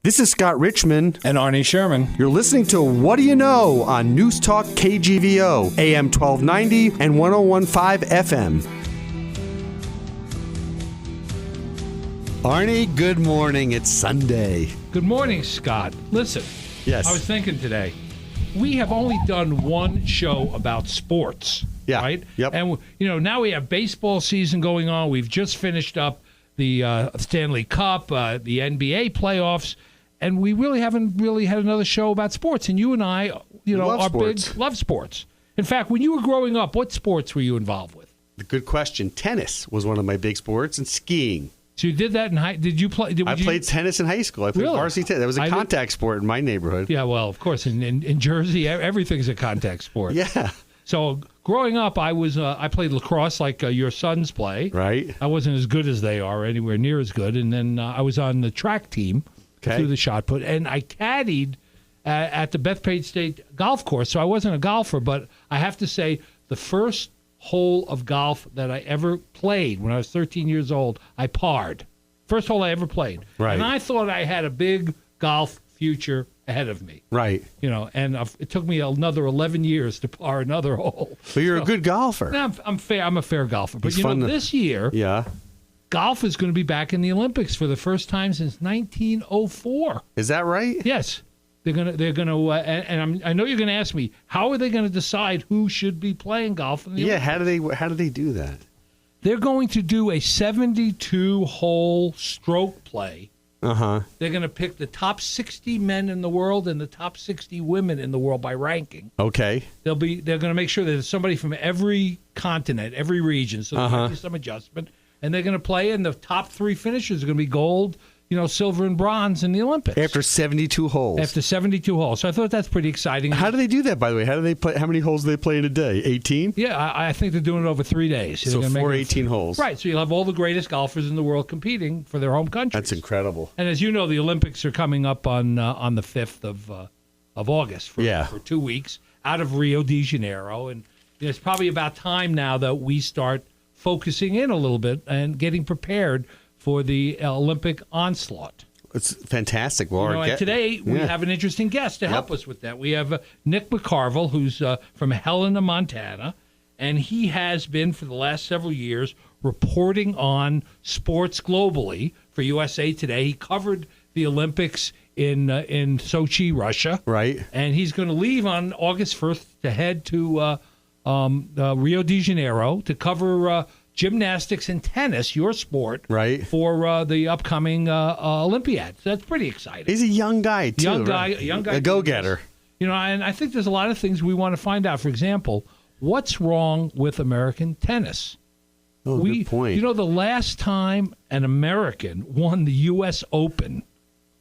This is Scott Richmond and Arnie Sherman. You're listening to What Do You Know on Newstalk KGVO, AM 1290 and 101.5 FM. Arnie, good morning. It's Sunday. Good morning, Scott. Listen, yes. I was thinking today, we have only done one show about sports, right? Yep. And, now we have baseball season going on. We've just finished up the Stanley Cup, the NBA playoffs. And we really haven't had another show about sports. And you and I, love sports. In fact, when you were growing up, what sports were you involved with? Good question. Tennis was one of my big sports, and skiing. So you did that in high? Did you play? I played tennis in high school. I played varsity tennis. That was a contact sport in my neighborhood. Yeah, well, of course, in Jersey, everything's a contact sport. Yeah. So growing up, I played lacrosse like your sons play. Right. I wasn't as good as they are, anywhere near as good. And then I was on the track team. Through the shot put, and I caddied at the Bethpage State golf course. So I wasn't a golfer, but I have to say the first hole of golf that I ever played when I was 13 years old, I parred. First hole I ever played. Right. And I thought I had a big golf future ahead of me. Right. And it took me another 11 years to par another hole. But you're a good golfer. No, I'm fair. I'm a fair golfer. But this year, golf is going to be back in the Olympics for the first time since 1904. Is that right? Yes. They're going to and I know you're going to ask me, how are they going to decide who should be playing golf in the Olympics? How do they do that? They're going to do a 72-hole stroke play. Uh-huh. They're going to pick the top 60 men in the world and the top 60 women in the world by ranking. Okay. They're going to make sure that there's somebody from every continent, every region, so there's going to be some adjustment. And they're going to play, and the top three finishers are going to be gold, silver, and bronze in the Olympics. After 72 holes. After 72 holes. So I thought that's pretty exciting. How do they do that, by the way? How do they play? How many holes do they play in a day? 18? Yeah, I think they're doing it over 3 days. So 18 holes. Right, so you'll have all the greatest golfers in the world competing for their home countries. That's incredible. And as you know, the Olympics are coming up on the 5th of August for 2 weeks out of Rio de Janeiro. And it's probably about time now that we start focusing in a little bit and getting prepared for the Olympic onslaught. It's fantastic. Well, and today we have an interesting guest to help us with that. We have Nick McCarvel, who's from Helena, Montana, and he has been for the last several years reporting on sports globally for USA Today. He covered the Olympics in Sochi, Russia. Right. And he's going to leave on August 1st to head to Rio de Janeiro to cover gymnastics and tennis, your sport, right, for the upcoming Olympiad. So that's pretty exciting. He's a young guy, too. Young guy. A go-getter. And I think there's a lot of things we want to find out. For example, what's wrong with American tennis? Oh, good point. The last time an American won the U.S. Open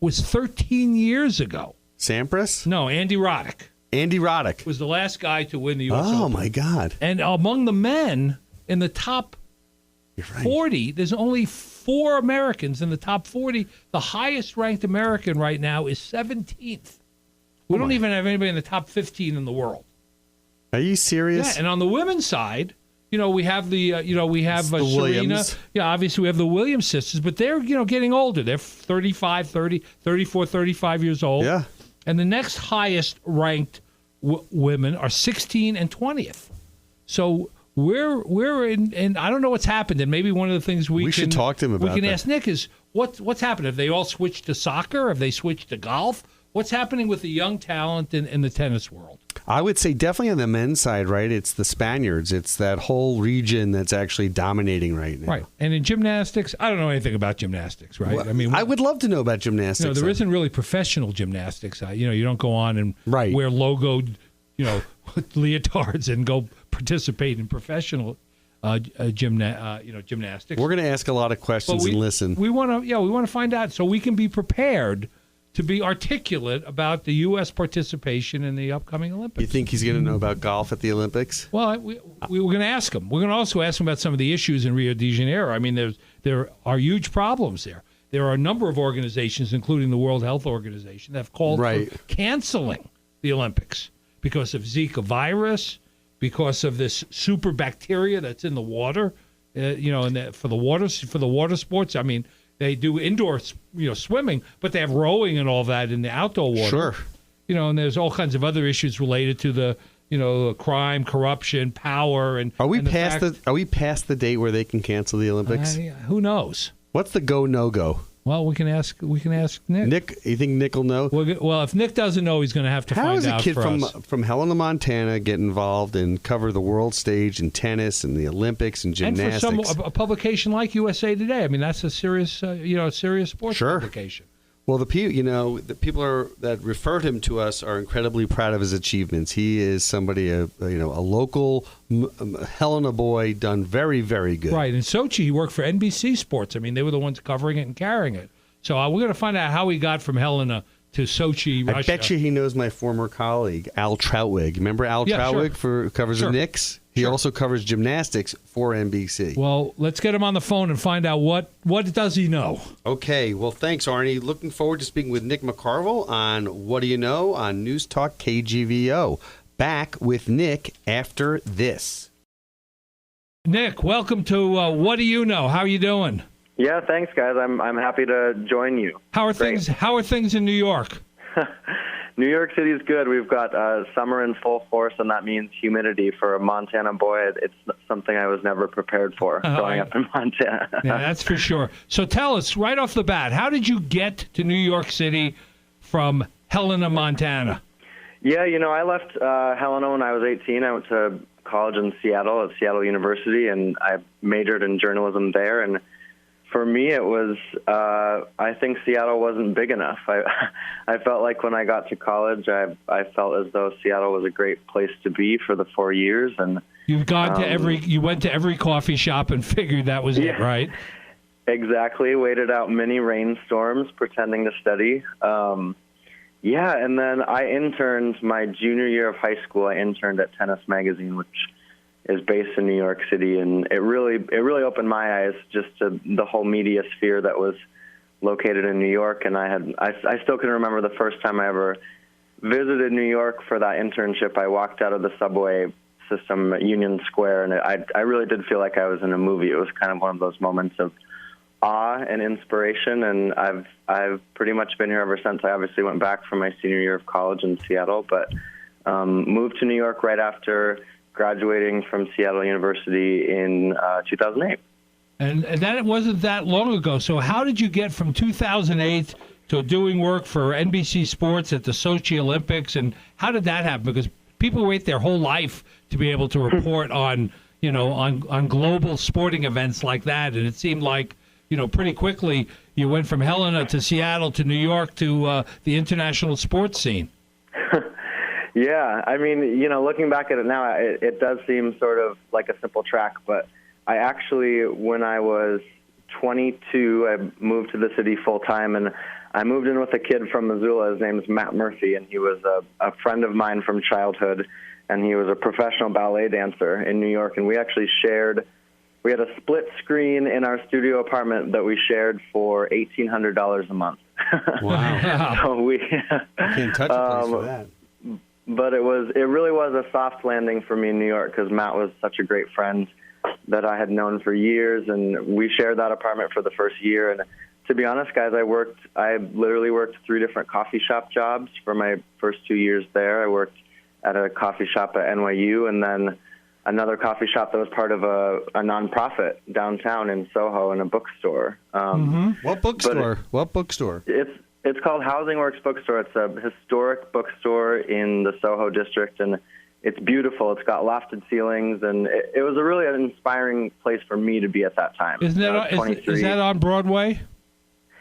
was 13 years ago. Sampras? No, Andy Roddick. Andy Roddick was the last guy to win the U.S. Open. Oh, my God. And among the men in the top 40, there's only 4 Americans in the top 40. The highest-ranked American right now is 17th. We don't even have anybody in the top 15 in the world. Are you serious? Yeah, and on the women's side, we have the Serena. Williams. Yeah, obviously we have the Williams sisters, but they're, getting older. They're 34, 35 years old. Yeah. And the next highest ranked women are 16 and 20th. So we're in, and I don't know what's happened. And maybe one of the things we should talk to him about. We can ask Nick is what's happened. Have they all switched to soccer? Have they switched to golf? What's happening with the young talent in the tennis world? I would say definitely on the men's side, right? It's the Spaniards. It's that whole region that's actually dominating right now. Right. And in gymnastics, I don't know anything about gymnastics, right? Well, I would love to know about gymnastics. There isn't really professional gymnastics. You don't go on and wear logoed, leotards and go participate in professional gymnastics. We're going to ask a lot of questions and listen. We want to find out so we can be prepared to be articulate about the U.S. participation in the upcoming Olympics. You think he's going to know about golf at the Olympics? Well, we were going to ask him. We're going to also ask him about some of the issues in Rio de Janeiro. I mean, there are huge problems there. There are a number of organizations, including the World Health Organization, that have called for canceling the Olympics because of Zika virus, because of this super bacteria that's in the water, and for the water sports. I mean, they do indoor, swimming, but they have rowing and all that in the outdoor water. Sure. And there's all kinds of other issues related to the, crime, corruption, power, and are we past the date where they can cancel the Olympics? Who knows? What's the go no go? Well, we can ask Nick. Nick, you think Nick will know? Well, if Nick doesn't know, he's going to have to find out for us. How does a kid from Helena, Montana, get involved and cover the world stage in tennis and the Olympics and gymnastics? And for a publication like USA Today, I mean, that's a serious, serious sports publication. Well, the people that referred him to us are incredibly proud of his achievements. He is somebody, a local Helena boy, done very, very good. Right. In Sochi, he worked for NBC Sports. I mean, they were the ones covering it and carrying it. So we're going to find out how he got from Helena to Sochi, Russia. I bet you he knows my former colleague, Al Troutwig. Remember Al Troutwig covers the Knicks? He also covers gymnastics for NBC. Well, let's get him on the phone and find out what does he know. Okay. Well, thanks, Arnie. Looking forward to speaking with Nick McCarvel on What Do You Know on Newstalk KGVO. Back with Nick after this. Nick, welcome to What Do You Know? How are you doing? Yeah, thanks, guys. I'm happy to join you. How are things in New York? New York City is good. We've got summer in full force, and that means humidity. For a Montana boy, it's something I was never prepared for growing up in Montana. Yeah, that's for sure. So tell us, right off the bat, how did you get to New York City from Helena, Montana? Yeah, I left Helena when I was 18. I went to college in Seattle at Seattle University, and I majored in journalism there. And for me, it was, I think Seattle wasn't big enough. I felt like when I got to college, I felt as though Seattle was a great place to be for the 4 years. And you went to every coffee shop and figured that was it, right? Exactly. Waited out many rainstorms pretending to study. And then I interned my junior year of high school. I interned at Tennis Magazine, which is based in New York City, and it really opened my eyes just to the whole media sphere that was located in New York. And I still can remember the first time I ever visited New York for that internship. I walked out of the subway system at Union Square, and I really did feel like I was in a movie. It was kind of one of those moments of awe and inspiration, and I've pretty much been here ever since. I obviously went back for my senior year of college in Seattle, but moved to New York right after graduating from Seattle University in 2008. And that wasn't that long ago. So how did you get from 2008 to doing work for NBC Sports at the Sochi Olympics? And how did that happen? Because people wait their whole life to be able to report on global sporting events like that. And it seemed like, pretty quickly you went from Helena to Seattle to New York to the international sports scene. Yeah, I mean, looking back at it now, it does seem sort of like a simple track, but I actually, when I was 22, I moved to the city full-time, and I moved in with a kid from Missoula. His name is Matt Murphy, and he was a friend of mine from childhood, and he was a professional ballet dancer in New York, and we actually we had a split screen in our studio apartment that we shared for $1,800 a month. Wow. So we can't touch a place for that. But it really was a soft landing for me in New York because Matt was such a great friend that I had known for years, and we shared that apartment for the first year. And to be honest, guys, I literally worked 3 different coffee shop jobs for my first 2 years there. I worked at a coffee shop at NYU, and then another coffee shop that was part of a nonprofit downtown in Soho, in a bookstore. What bookstore? What bookstore? It's called Housing Works Bookstore. It's a historic bookstore in the Soho district, and it's beautiful. It's got lofted ceilings, and it was a really inspiring place for me to be at that time. Is that on Broadway?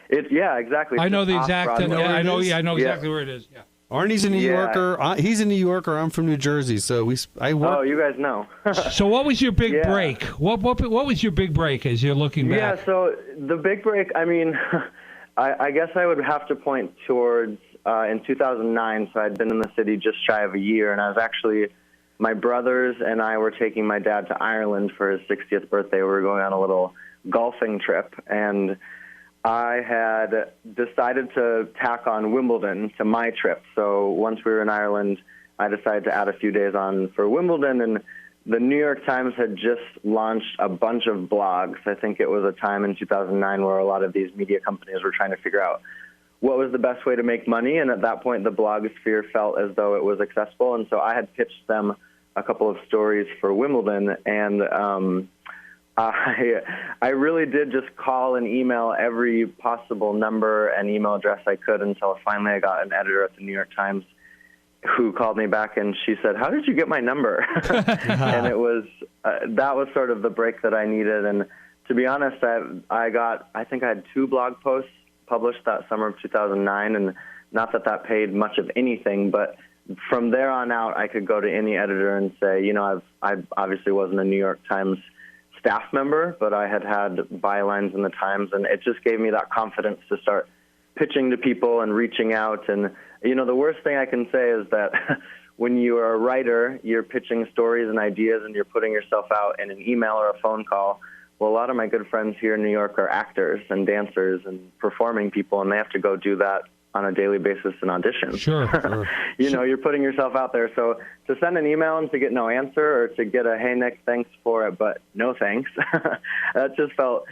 Yeah, exactly. I know the exact. I know exactly where it is. Yeah. Arnie's a New Yorker. He's a New Yorker. I'm from New Jersey, so I work. Oh, you guys know. So what was your big break? What was your big break as you're looking back? Yeah, so the big break, I mean, I guess I would have to point towards in 2009, so I'd been in the city just shy of a year, and I was actually, my brothers and I were taking my dad to Ireland for his 60th birthday. We were going on a little golfing trip, and I had decided to tack on Wimbledon to my trip. So once we were in Ireland, I decided to add a few days on for Wimbledon, and the New York Times had just launched a bunch of blogs. I think it was a time in 2009 where a lot of these media companies were trying to figure out what was the best way to make money. And at that point, the blogosphere felt as though it was accessible. And so I had pitched them a couple of stories for Wimbledon. And I really did just call and email every possible number and email address I could until finally I got an editor at the New York Times who called me back, and she said, "How did you get my number?" And it was that was sort of the break that I needed. And to be honest, I think I had 2 blog posts published that summer of 2009, and not that paid much of anything, but from there on out, I could go to any editor and say, you know, I obviously wasn't a New York Times staff member, but I had bylines in the Times, and it just gave me that confidence to start pitching to people and reaching out. And, you know, the worst thing I can say is that when you are a writer, you're pitching stories and ideas and you're putting yourself out in an email or a phone call. Well, a lot of my good friends here in New York are actors and dancers and performing people, and they have to go do that on a daily basis in auditions. Sure. You know, you're putting yourself out there. So to send an email and to get no answer, or to get a, "Hey, Nick, thanks for it, but no thanks," that just felt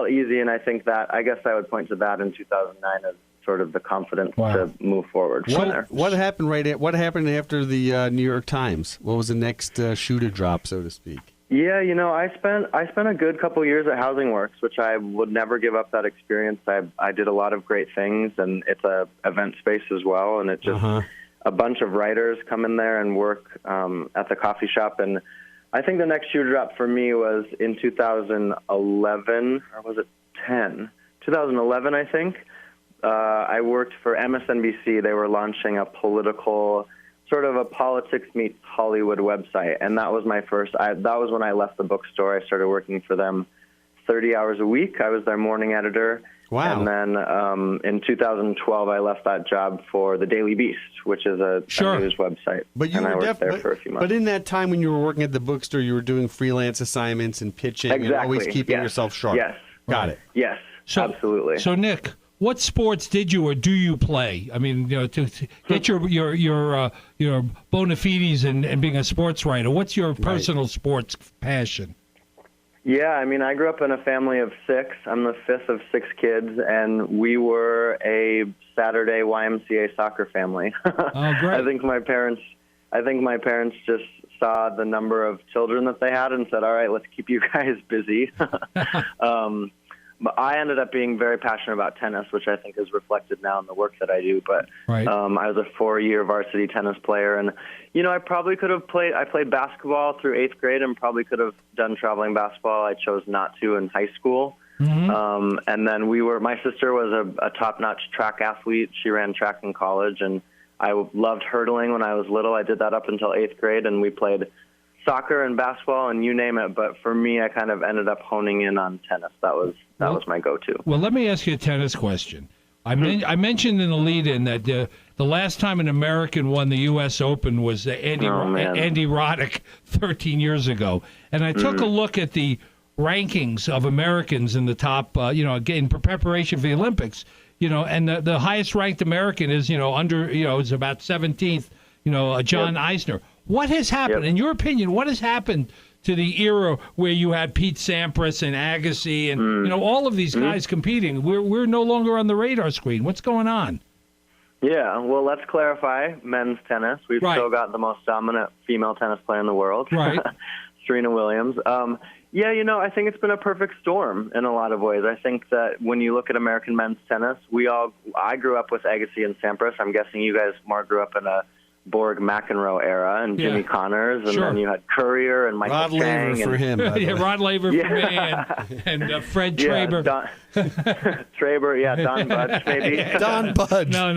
easy. And I think that, I guess I would point to that in 2009 as sort of the confidence to move forward from there. What happened what happened after the New York Times? What was the next shoe to drop, so to speak? Yeah, you know, I spent a good couple years at Housing Works, which I would never give up that experience. I did a lot of great things, and it's a event space as well, and it just a bunch of writers come in there and work at the coffee shop. And I think the next shoe drop for me was in 2011, or was it 10? 2011, I think. I worked for MSNBC. They were launching a sort of a politics meets Hollywood website, and that was my first. That was when I left the bookstore. I started working for them 30 hours a week. I was their morning editor. Wow. And then in 2012, I left that job for the Daily Beast, which is a news website. But I worked there for a few months. But in that time when you were working at the bookstore, you were doing freelance assignments and pitching and always keeping yourself sharp. Yes. Got it. Yes, absolutely. So, Nick, what sports did you or do you play? I mean, you know, to get your bona fides and being a sports writer. What's your personal sports passion? Yeah, I mean, I grew up in a family of 6. I'm the 5th of 6 kids, and we were a Saturday YMCA soccer family. Oh, great! I think my parents just saw the number of children that they had and said, "All right, let's keep you guys busy." But I ended up being very passionate about tennis, which I think is reflected now in the work that I do. But I was a 4-year varsity tennis player, and you know, I probably could have played. I played basketball through 8th grade, and probably could have done traveling basketball. I chose not to in high school. And then my sister was a top-notch track athlete. She ran track in college, and I loved hurtling when I was little. I did that up until 8th grade, and we played soccer and basketball and you name it. But for me, I kind of ended up honing in on tennis. That was my go-to. Well, let me ask you a tennis question. I mentioned in the lead-in that the last time an American won the U.S. Open was Andy Roddick 13 years ago. And I took a look at the rankings of Americans in the top, in preparation for the Olympics, and the highest-ranked American is, is about 17th, John Eisner. What has happened, in your opinion, what has happened to the era where you had Pete Sampras and Agassi and, all of these guys competing? We're no longer on the radar screen. What's going on? Yeah, well, let's clarify men's tennis. We've still got the most dominant female tennis player in the world, Serena Williams. I think it's been a perfect storm in a lot of ways. I think that when you look at American men's tennis, I grew up with Agassi and Sampras. I'm guessing you guys more grew up in a Borg McEnroe era, and Jimmy Connors, and then you had Courier and Michael Rod Chang. Laver for him. Rod Laver for me, and Fred Traber. Don Budge, maybe. Don Budge. No.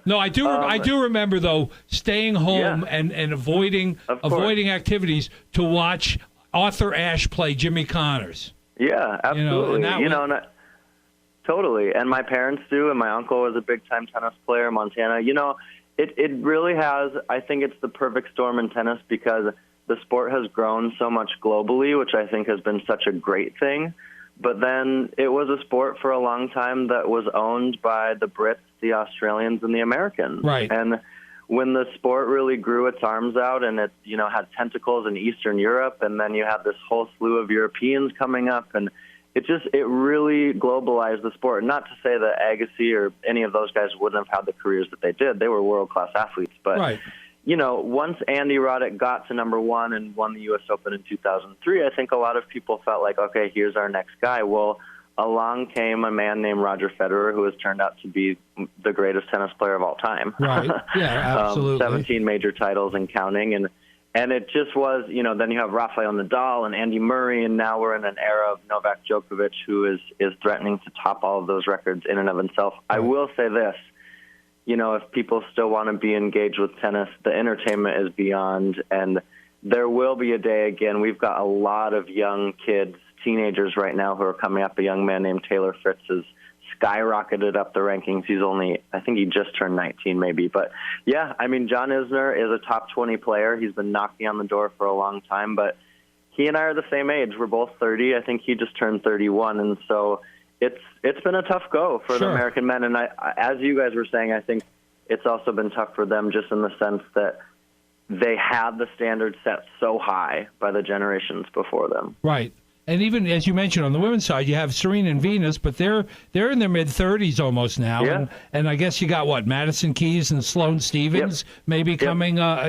No, I do remember though staying home and avoiding activities to watch Arthur Ashe play Jimmy Connors. Yeah, absolutely. Totally. And my parents do, and my uncle was a big-time tennis player in Montana. It really has. I think it's the perfect storm in tennis because the sport has grown so much globally, which I think has been such a great thing. But then it was a sport for a long time that was owned by the Brits, the Australians, and the Americans. Right. And when the sport really grew its arms out and it, had tentacles in Eastern Europe, and then you had this whole slew of Europeans coming up, and it really globalized the sport. Not to say that Agassi or any of those guys wouldn't have had the careers that they did. They were world-class athletes. But, right. Once Andy Roddick got to number one and won the U.S. Open in 2003, I think a lot of people felt like, okay, here's our next guy. Well, along came a man named Roger Federer, who has turned out to be the greatest tennis player of all time. Right. Yeah, absolutely. 17 major titles and counting. And it just was, then you have Rafael Nadal and Andy Murray, and now we're in an era of Novak Djokovic, who is threatening to top all of those records in and of himself. Right. I will say this, if people still want to be engaged with tennis, the entertainment is beyond, and there will be a day again. We've got a lot of young kids, teenagers right now who are coming up. A young man named Taylor Fritz has skyrocketed up the rankings. I think he just turned 19 maybe. But, yeah, John Isner is a top 20 player. He's been knocking on the door for a long time. But he and I are the same age. We're both 30. I think he just turned 31. And so it's been a tough go for the American men. And as you guys were saying, I think it's also been tough for them just in the sense that they had the standard set so high by the generations before them. Right. And even, as you mentioned, on the women's side, you have Serena and Venus, but they're in their mid-30s almost now. Yeah. And I guess you got, Madison Keys and Sloane Stephens maybe coming up?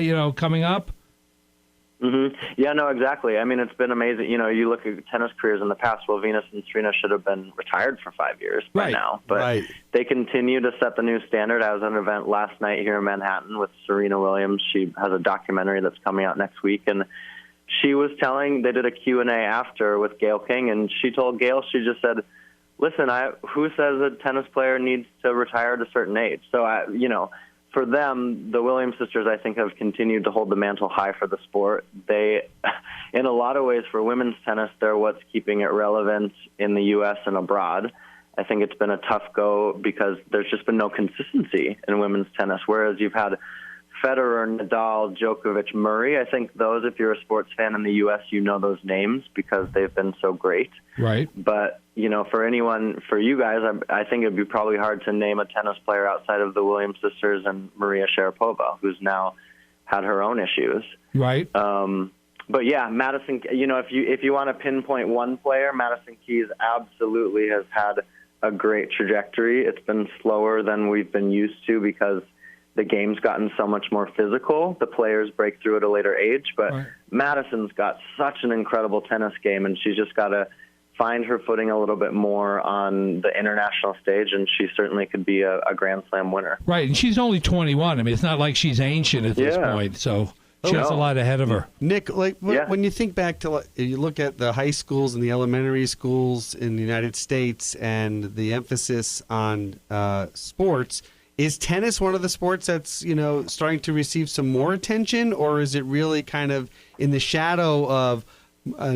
Mm-hmm. Yeah, no, exactly. It's been amazing. You look at tennis careers in the past. Well, Venus and Serena should have been retired for 5 years by now. But they continue to set the new standard. I was at an event last night here in Manhattan with Serena Williams. She has a documentary that's coming out next week, and she was they did a Q&A after with Gayle King, and she told Gayle, she just said, listen, who says a tennis player needs to retire at a certain age? So, for them, the Williams sisters, I think, have continued to hold the mantle high for the sport. They, in a lot of ways, for women's tennis, they're what's keeping it relevant in the U.S. and abroad. I think it's been a tough go because there's just been no consistency in women's tennis, whereas you've had Federer, Nadal, Djokovic, Murray. I think those, if you're a sports fan in the U.S., you know those names because they've been so great. Right. But, for you guys, I think it'd be probably hard to name a tennis player outside of the Williams sisters and Maria Sharapova, who's now had her own issues. Right. But, yeah, Madison, if you want to pinpoint one player, Madison Keys absolutely has had a great trajectory. It's been slower than we've been used to because the game's gotten so much more physical. The players break through at a later age. But Madison's got such an incredible tennis game, and she's just got to find her footing a little bit more on the international stage, and she certainly could be a Grand Slam winner. Right, and she's only 21. It's not like she's ancient at this point, so she has a lot ahead of her. Nick, when you think back to, you look at the high schools and the elementary schools in the United States and the emphasis on sports, is tennis one of the sports that's, starting to receive some more attention, or is it really kind of in the shadow of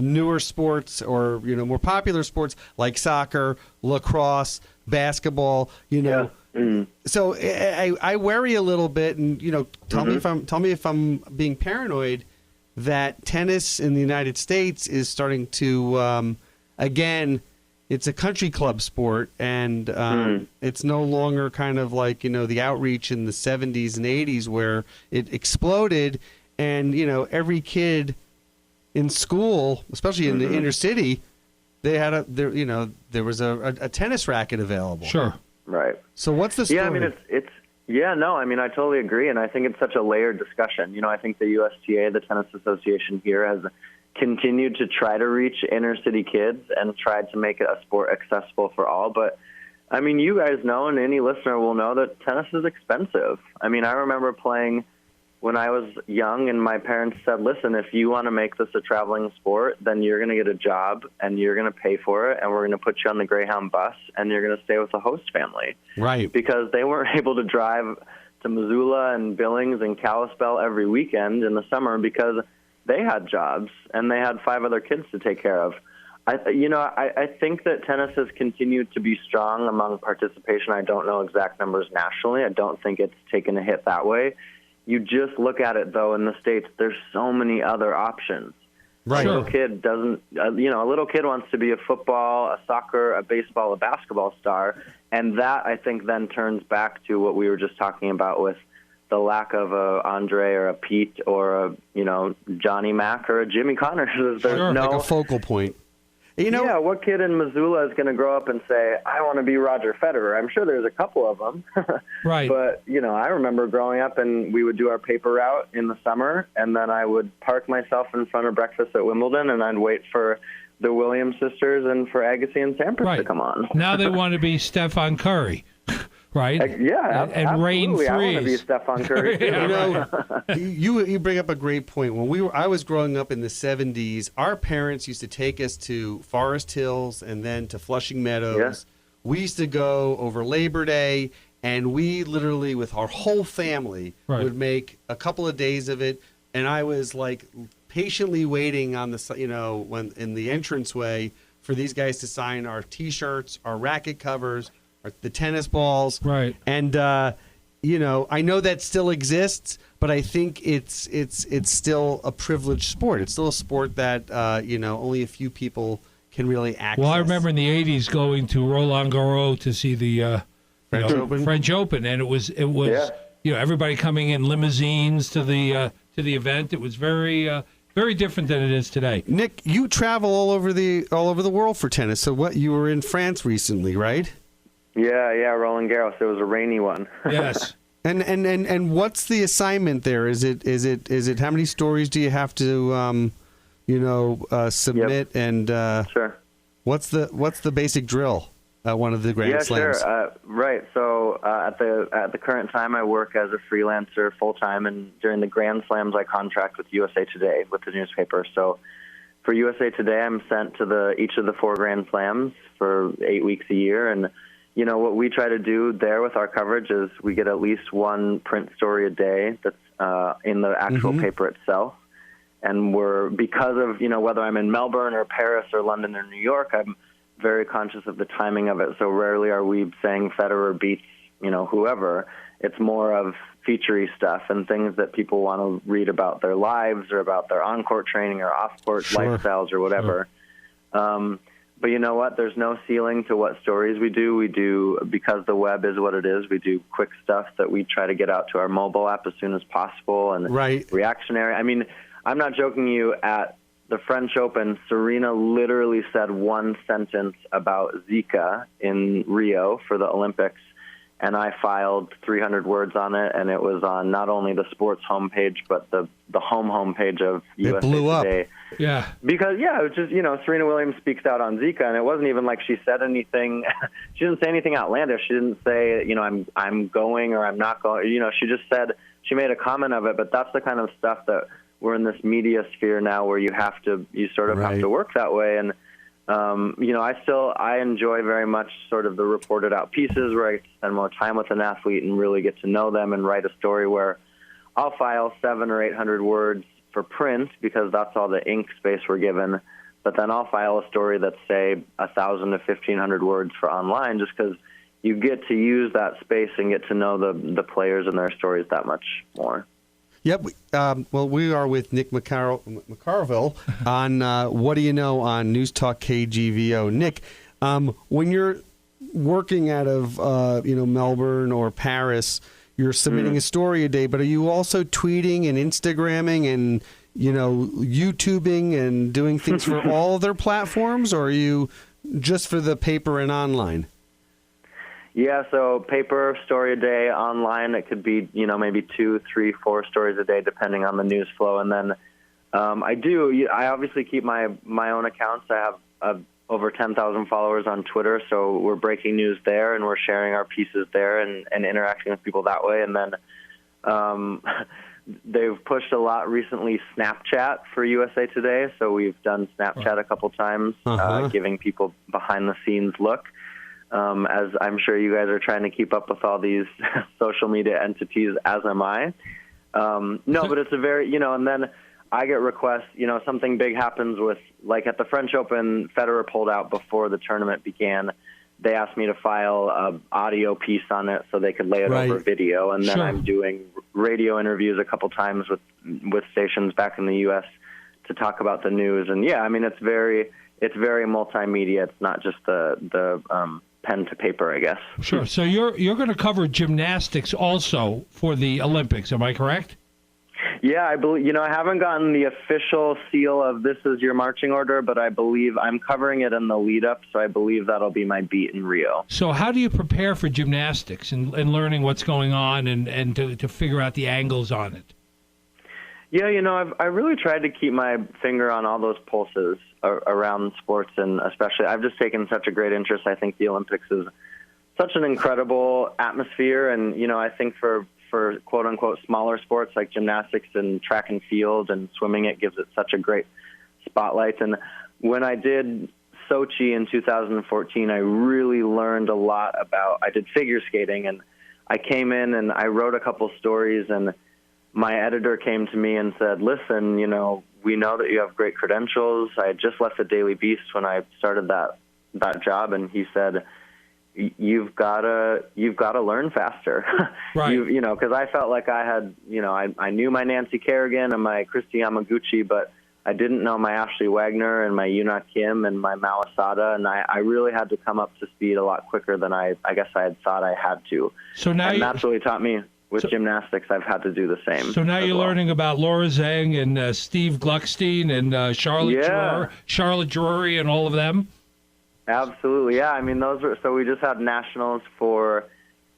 newer sports or, more popular sports like soccer, lacrosse, basketball, So I worry a little bit, and, tell me if I'm being paranoid, that tennis in the United States is starting to, again, it's a country club sport, and it's no longer kind of like, the outreach in the 70s and 80s where it exploded, and, every kid in school, especially in the inner city, they had there was a tennis racket available. Sure. Right. So what's the story? Yeah, I totally agree, and I think it's such a layered discussion. I think the USTA, the Tennis Association here, has continued to try to reach inner city kids and tried to make it a sport accessible for all. But, you guys know, and any listener will know, that tennis is expensive. I remember playing when I was young, and my parents said, listen, if you want to make this a traveling sport, then you're going to get a job, and you're going to pay for it, and we're going to put you on the Greyhound bus, and you're going to stay with a host family. Right. Because they weren't able to drive to Missoula and Billings and Kalispell every weekend in the summer because they had jobs, and they had 5 other kids to take care of. I think that tennis has continued to be strong among participation. I don't know exact numbers nationally. I don't think it's taken a hit that way. You just look at it, though, in the States, there's so many other options. Right. A little kid doesn't, a little kid wants to be a football, a soccer, a baseball, a basketball star. And that, I think, then turns back to what we were just talking about with the lack of a Andre or a Pete or a, Johnny Mac or a Jimmy Connors. There's like a focal point. Yeah, what kid in Missoula is going to grow up and say, I want to be Roger Federer? I'm sure there's a couple of them. Right. But, I remember growing up and we would do our paper route in the summer, and then I would park myself in front of breakfast at Wimbledon, and I'd wait for the Williams sisters and for Agassi and Sampras to come on. Now they want to be Stephen Curry. Right? And rain absolutely. freeze. I want to be Stephen Curry. You bring up a great point. When I was growing up in the 70s, our parents used to take us to Forest Hills and then to Flushing Meadows. Yeah. We used to go over Labor Day, and we literally, with our whole family, would make a couple of days of it. And I was like patiently waiting on the, when in the entranceway for these guys to sign our T-shirts, our racket covers, the tennis balls, right? And I know that still exists, but I think it's still a privileged sport. It's still a sport that only a few people can really access. Well, I remember in the '80s going to Roland Garros to see the French Open, and it was everybody coming in limousines to the event. It was very different than it is today. Nick, you travel all over the world for tennis. So you were in France recently, right? Yeah, Roland Garros. It was a rainy one. Yes. And what's the assignment there? Is it how many stories do you have to submit? Yep. And sure. What's the basic drill at one of the Grand Slams? Sure. Right. So at the current time, I work as a freelancer full time, and during the Grand Slams, I contract with USA Today with the newspaper. So for USA Today, I'm sent to each of the 4 Grand Slams for 8 weeks a year, and what we try to do there with our coverage is we get at least one print story a day that's in the actual paper itself. And because of, whether I'm in Melbourne or Paris or London or New York, I'm very conscious of the timing of it. So rarely are we saying Federer beats, whoever. It's more of featurey stuff and things that people want to read about their lives or about their on-court training or off-court lifestyles or whatever. Sure. But you know what? There's no ceiling to what stories we do. We do, because the web is what it is, we do quick stuff that we try to get out to our mobile app as soon as possible and reactionary. I mean, I'm not joking you, at the French Open, Serena literally said one sentence about Zika in Rio for the Olympics, and I filed 300 words on it, and it was on not only the sports homepage, but the homepage of USA Today. Yeah. Because, it was just, Serena Williams speaks out on Zika, and it wasn't even like she said anything. She didn't say anything outlandish. She didn't say, I'm going or I'm not going. She just said, she made a comment of it, but that's the kind of stuff that we're in this media sphere now where you sort of have to work that way. And, I enjoy very much sort of the reported out pieces where I spend more time with an athlete and really get to know them and write a story where I'll file 700 or 800 words for print because that's all the ink space we're given. But then I'll file a story that's, say, 1,000 to 1,500 words for online just because you get to use that space and get to know the players and their stories that much more. Yep. Well, we are with Nick McCarvel on What Do You Know on Newstalk KGVO. Nick, when you're working out of Melbourne or Paris, you're submitting a story a day, but are you also tweeting and Instagramming and YouTubing and doing things for all of their platforms, or are you just for the paper and online? Yeah, so paper story a day, online it could be maybe 2, 3, 4 stories a day depending on the news flow, and then I obviously keep my own accounts. I have over 10,000 followers on Twitter, so we're breaking news there and we're sharing our pieces there and interacting with people that way. And then they've pushed a lot recently Snapchat for USA Today, so we've done Snapchat a couple times, giving people behind-the-scenes look. As I'm sure you guys are trying to keep up with all these social media entities, as am I. But it's a very, and then I get requests, something big happens with, like at the French Open, Federer pulled out before the tournament began. They asked me to file an audio piece on it so they could lay it over video. And then I'm doing radio interviews a couple times with stations back in the U.S. to talk about the news. And, it's very multimedia. It's not just the pen to paper, I guess. Sure. So you're going to cover gymnastics also for the Olympics, am I correct? Yeah, I believe, I haven't gotten the official seal of this is your marching order, but I believe I'm covering it in the lead up, so I believe that'll be my beat in Rio. So how do you prepare for gymnastics and learning what's going on and to figure out the angles on it? Yeah, I really tried to keep my finger on all those pulses around sports, and especially I've just taken such a great interest. I think the Olympics is such an incredible atmosphere, and, I think for quote-unquote smaller sports like gymnastics and track and field and swimming, it gives it such a great spotlight. And when I did Sochi in 2014, I really learned a lot I did figure skating, and I came in and I wrote a couple stories, and my editor came to me and said, listen, we know that you have great credentials. I had just left the Daily Beast when I started that job, and he said, you've got to learn faster. Right. Because I felt like I had, I knew my Nancy Kerrigan and my Christy Yamaguchi, but I didn't know my Ashley Wagner and my Yuna Kim and my Mao Asada, and I really had to come up to speed a lot quicker than I guess I had thought I had to. So now that's really taught me. With gymnastics, I've had to do the same. So now you're learning about Laura Zhang and Steve Gluckstein and Charlotte Drury and all of them? Absolutely, yeah. I mean, so we just had nationals for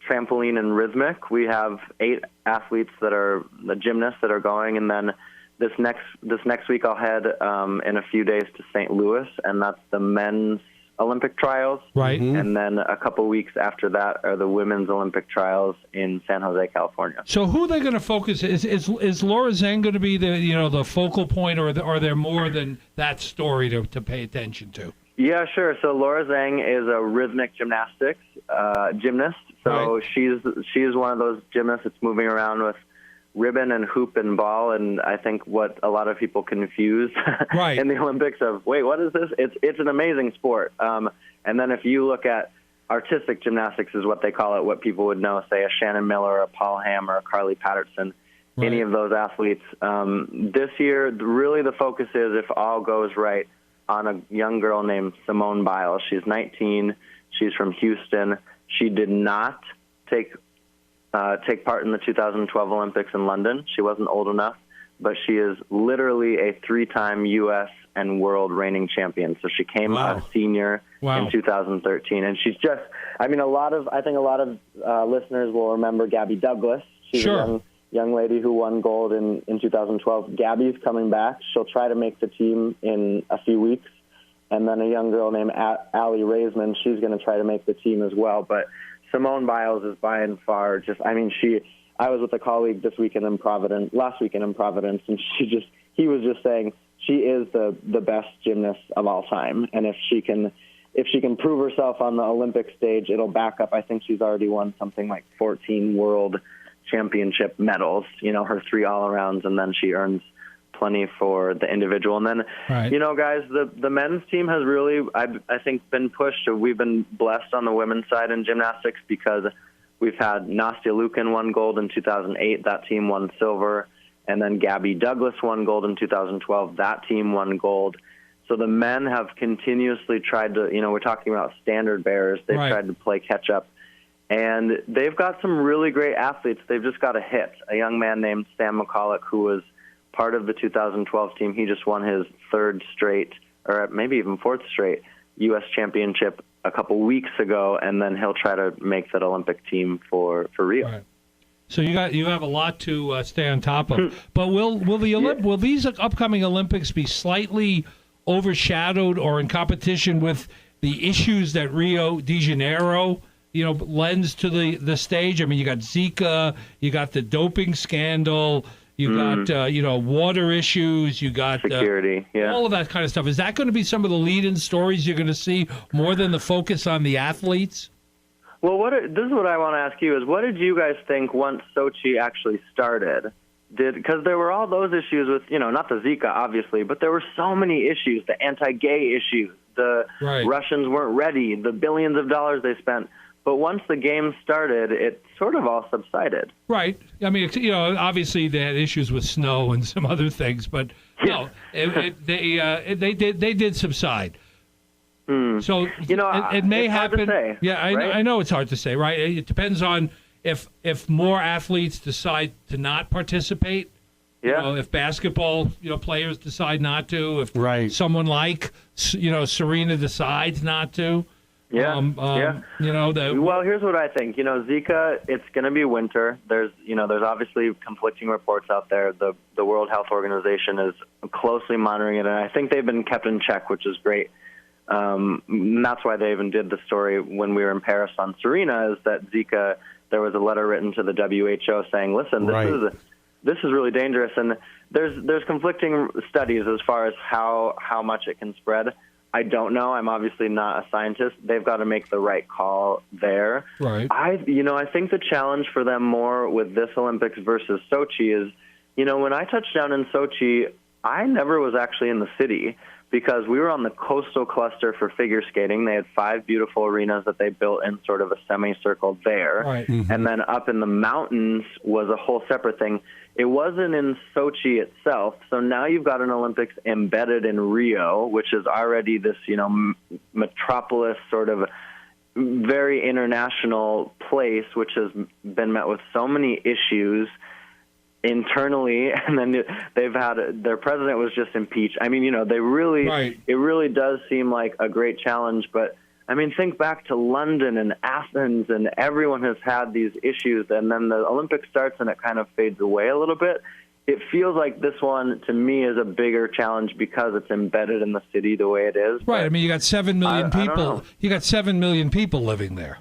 trampoline and rhythmic. We have 8 athletes that are the gymnasts that are going, and then this next week I'll head in a few days to St. Louis, and that's the men's Olympic trials. Right. Mm-hmm. And then a couple weeks after that are the women's Olympic trials in San Jose, California. So who are they going to focus? Is Laura Zhang going to be the focal point, or are there more than that story to pay attention to? Yeah, sure. So Laura Zhang is a rhythmic gymnastics gymnast. So right. she's one of those gymnasts that's moving around with ribbon and hoop and ball, and I think what a lot of people confuse right. in the Olympics of, wait, what is this? It's an amazing sport. And then if you look at artistic gymnastics is what they call it, what people would know, say a Shannon Miller, a Paul Hamm, or a Carly Patterson, right. Any of those athletes. This year, really the focus is, if all goes right, on a young girl named Simone Biles. She's 19. She's from Houston. She did not take part in the 2012 Olympics in London. She wasn't old enough, but she is literally a 3-time U.S. and world reigning champion. So she came a senior in 2013, and she's just, I think a lot of listeners will remember Gabby Douglas. She's sure. a young lady who won gold in 2012. Gabby's coming back. She'll try to make the team in a few weeks. And then a young girl named Allie Raisman, she's going to try to make the team as well. But Simone Biles is by and far I was with a colleague last weekend in Providence, and he was just saying she is the best gymnast of all time. And if she can prove herself on the Olympic stage, it'll back up. I think she's already won something like 14 world championship medals, her 3 all-arounds, and then she earns plenty for the individual. And then, right. Guys, the men's team has really, I think, been pushed. We've been blessed on the women's side in gymnastics because we've had Nastya Lukin won gold in 2008. That team won silver. And then Gabby Douglas won gold in 2012. That team won gold. So the men have continuously tried to, we're talking about standard bearers. They've right. tried to play catch up. And they've got some really great athletes. They've just got a hit. A young man named Sam McCulloch, who was part of the 2012 team. He just won his 3rd straight, or maybe even 4th straight, U.S. championship a couple weeks ago, and then he'll try to make that Olympic team for Rio. Right. So you have a lot to stay on top of. But will these upcoming Olympics be slightly overshadowed or in competition with the issues that Rio de Janeiro lends to the stage? I mean, you got Zika, you got the doping scandal, you got water issues, you got security, all of that kind of stuff. Is that going to be some of the lead-in stories you're going to see more than the focus on the athletes? Well, this is what I want to ask you: is what did you guys think once Sochi actually started? Because there were all those issues with not the Zika obviously, but there were so many issues: the anti-gay issues, the right. Russians weren't ready, the billions of dollars they spent. But once the game started, it sort of all subsided. Right. I mean, obviously they had issues with snow and some other things, but no, they did subside. So it may happen. Hard to say, yeah, right? I know it's hard to say, right? It depends on if more athletes decide to not participate. Yeah. You know, if basketball, players decide not to, if Right. someone like, Serena decides not to. Yeah. Well, here's what I think. Zika, it's going to be winter. There's obviously conflicting reports out there. The World Health Organization is closely monitoring it, and I think they've been kept in check, which is great. And that's why they even did the story when we were in Paris on Serena, is that Zika, there was a letter written to the WHO saying, listen, this is really dangerous. And there's conflicting studies as far as how much it can spread. I don't know. I'm obviously not a scientist. They've got to make the right call there. Right. I think the challenge for them more with this Olympics versus Sochi is, when I touched down in Sochi, I never was actually in the city because we were on the coastal cluster for figure skating. They had 5 beautiful arenas that they built in sort of a semicircle there. Right. Mm-hmm. And then up in the mountains was a whole separate thing. It wasn't in Sochi itself, so now you've got an Olympics embedded in Rio, which is already this, metropolis sort of very international place, which has been met with so many issues internally, and then they've had their president was just impeached. I mean, they really, Right. It really does seem like a great challenge, but I mean, think back to London and Athens, and everyone has had these issues, and then the Olympics starts and it kind of fades away a little bit. It feels like this one, to me, is a bigger challenge because it's embedded in the city the way it is. Right. But I mean, you got 7 million I don't people. know. You got 7 million people living there,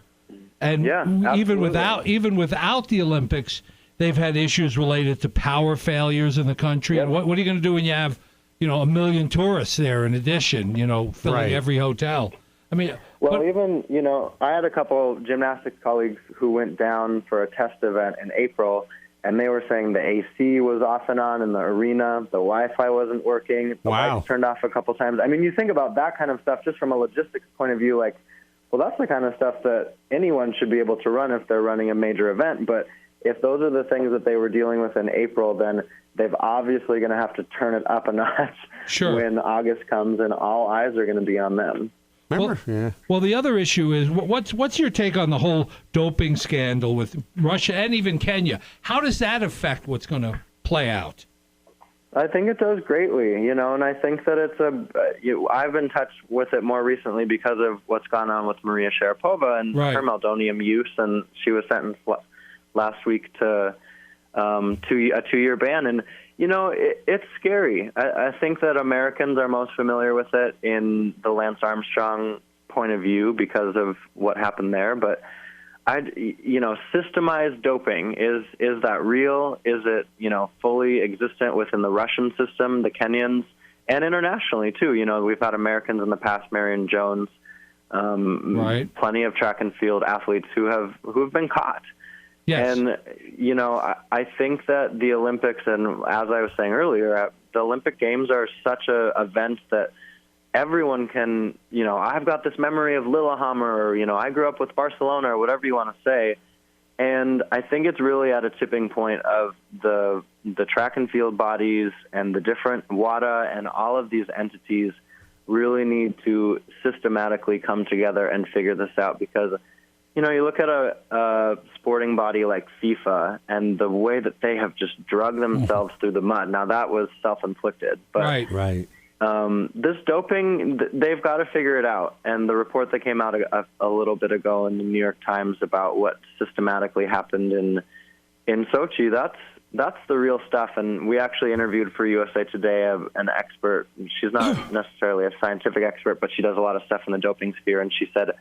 and Yeah, even absolutely. without the Olympics, they've had issues related to power failures in the country. Yep. And what are you going to do when you have, 1 million tourists there in addition? Filling Right. every hotel. I mean, Well, even, I had a couple gymnastics colleagues who went down for a test event in April, and they were saying the AC was off and on in the arena, the Wi-Fi wasn't working, the Wow. lights turned off a couple times. I mean, you think about that kind of stuff just from a logistics point of view, like, well, that's the kind of stuff that anyone should be able to run if they're running a major event. But if those are the things that they were dealing with in April, then they've obviously going to have to turn it up a notch Sure. when August comes, and all eyes are going to be on them. Remember? Yeah. Well, the other issue is what's your take on the whole doping scandal with Russia and even Kenya? How does that affect what's going to play out? I think it does greatly, and I think that it's I've been touched with it more recently because of what's gone on with Maria Sharapova and Right. her meldonium use, and she was sentenced last week to a 2-year ban. And it's scary. I think that Americans are most familiar with it in the Lance Armstrong point of view because of what happened there. But systemized doping, is that real? Is it, fully existent within the Russian system, the Kenyans, and internationally too? We've had Americans in the past, Marion Jones, Right. plenty of track and field athletes who have been caught. Yes. And, I think that the Olympics, and as I was saying earlier, the Olympic Games are such a event that everyone can, I've got this memory of Lillehammer, or, I grew up with Barcelona, or whatever you want to say. And I think it's really at a tipping point of the track and field bodies and the different WADA and all of these entities really need to systematically come together and figure this out, because you look at a sporting body like FIFA and the way that they have just dragged themselves through the mud. Now, that was self-inflicted. But Right. this doping, they've got to figure it out. And the report that came out a little bit ago in the New York Times about what systematically happened in Sochi, that's the real stuff. And we actually interviewed for USA Today an expert. She's not necessarily a scientific expert, but she does a lot of stuff in the doping sphere. And she said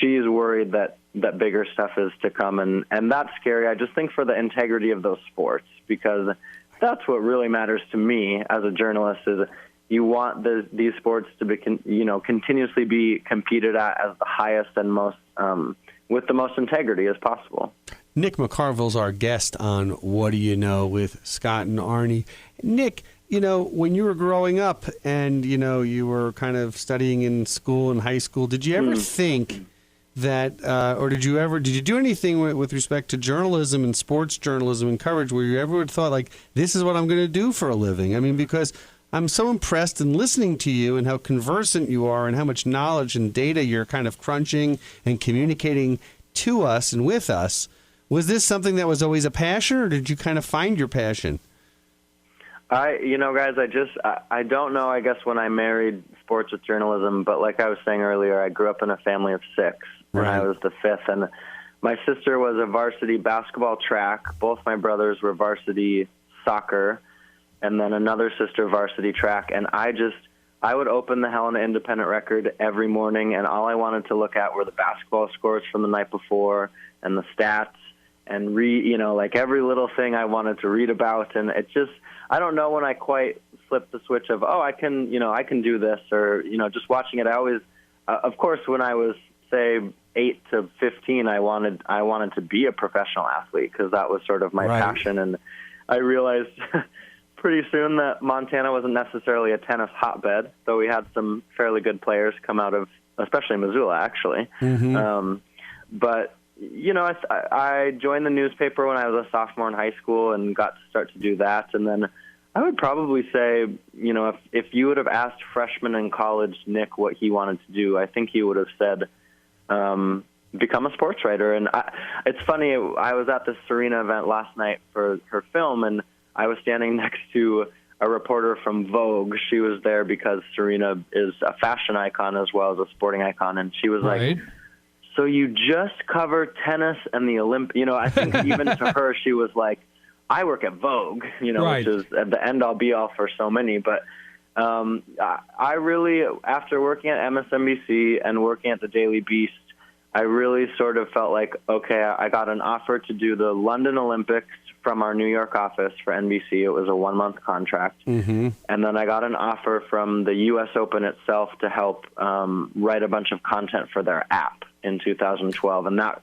she's worried that bigger stuff is to come. And that's scary. I just think for the integrity of those sports, because that's what really matters to me as a journalist, is you want these sports to be, continuously be competed at as the highest and most, with the most integrity as possible. Nick McCarvel's our guest on What Do You Know with Scott and Arnie. Nick, when you were growing up and, you were kind of studying in school and high school, did you ever think that, or did you do anything with respect to journalism and sports journalism and coverage where you ever thought, like, this is what I'm going to do for a living? I mean, because I'm so impressed in listening to you and how conversant you are and how much knowledge and data you're kind of crunching and communicating to us and with us. Was this something that was always a passion, or did you kind of find your passion? Guys, I don't know, I guess, when I married sports with journalism, but like I was saying earlier, I grew up in a family of 6, and I was the 5th, and my sister was a varsity basketball track. Both my brothers were varsity soccer, and then another sister varsity track, and I would open the Helena Independent Record every morning, and all I wanted to look at were the basketball scores from the night before and the stats, and like every little thing I wanted to read about, and it just, I don't know when I quite flipped the switch of, I can do this, or, just watching it. I always, of course, when I was, say, 8 to 15, I wanted to be a professional athlete because that was sort of my passion, and I realized pretty soon that Montana wasn't necessarily a tennis hotbed, though we had some fairly good players come out of, especially Missoula, actually. Mm-hmm. But I joined the newspaper when I was a sophomore in high school and got to start to do that. And then I would probably say, if you would have asked freshman in college Nick what he wanted to do, I think he would have said become a sports writer. And it's funny, I was at the Serena event last night for her film, and I was standing next to a reporter from Vogue. She was there because Serena is a fashion icon as well as a sporting icon, and she was like, so you just cover tennis and the Olympics? I think even to her, she was like, I work at Vogue, which is at the end-all be-all for so many. But I really, after working at MSNBC and working at the Daily Beast, I really sort of felt like, okay, I got an offer to do the London Olympics from our New York office for NBC. It was a 1-month contract. Mm-hmm. And then I got an offer from the U.S. Open itself to help write a bunch of content for their app in 2012. And that